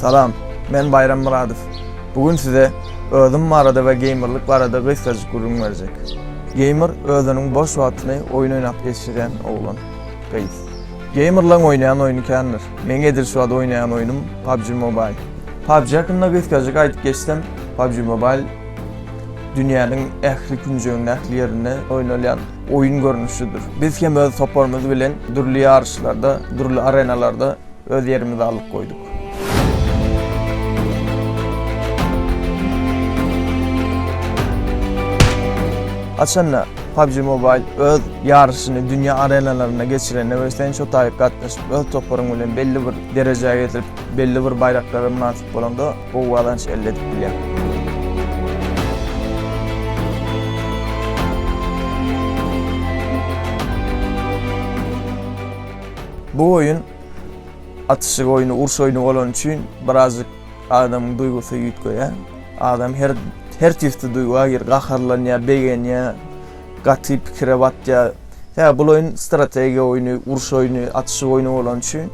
Salam, ben Bayram Muradov. Bugün size özüm barada ve gamerlık barada kıskacık gurrum verecek. Gamer özünün boş vaktini oyun oynap geçiren oğlan. Kayıs. Gamerlan oynayan oyunu kendir. Men edir şu anda oynayan oyunum PUBG Mobile. PUBG hakkında kıskacık aytıp geçsem, PUBG Mobile dünyanın ähli küncöňün ähli ýerinde oýnalýan oyun görnüşidir. Biz hem öz toparymyz bilen durly ýarşlarda, durly arenalarda öz ýerimizi alyp koyduk. Açanla PUBG Mobile öz ýarşyny dünýä arenalarına geçirende we sen şo taýyp gatnaşyp öz toparyň bilen belli bir derejäge getirip belli bir baýraklara nasip bolanda bu walanç elde edip bilýär. Bu oyun atışık oyunu, urş oyunu olan için birazcık adamın duygusu yütküyor. Adam her türlü duyguya gir, qaharlanıyor, beğeniyor, qatı pikire batıyor. Ya bu oyun strateji oyunu, urş oyunu, atışık oyunu olan için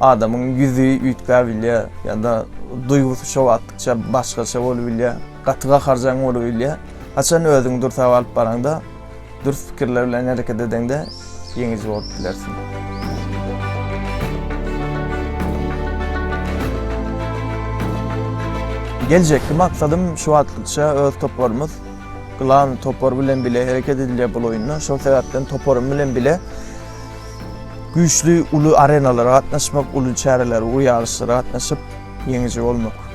adamın yüzü yütküyebiliyor ya da duygusu şov attıkça başkaça olabiliyor, qatı qaharcan olabiliyor. Açan özün dur tavalıp baranda, dur fikirlerle hareket edende yenici olup bilersin. Gelecekti maksadım şu atlıkça öz toparımız kılan topar bilen bile hareket edilýär bu oyunda. Şol sebäpden toparym bilen bile güýçlü ulu arenalara atnaşmak, ulu çäreler, u ýarşlara atnaşyp ýeňici bolmak.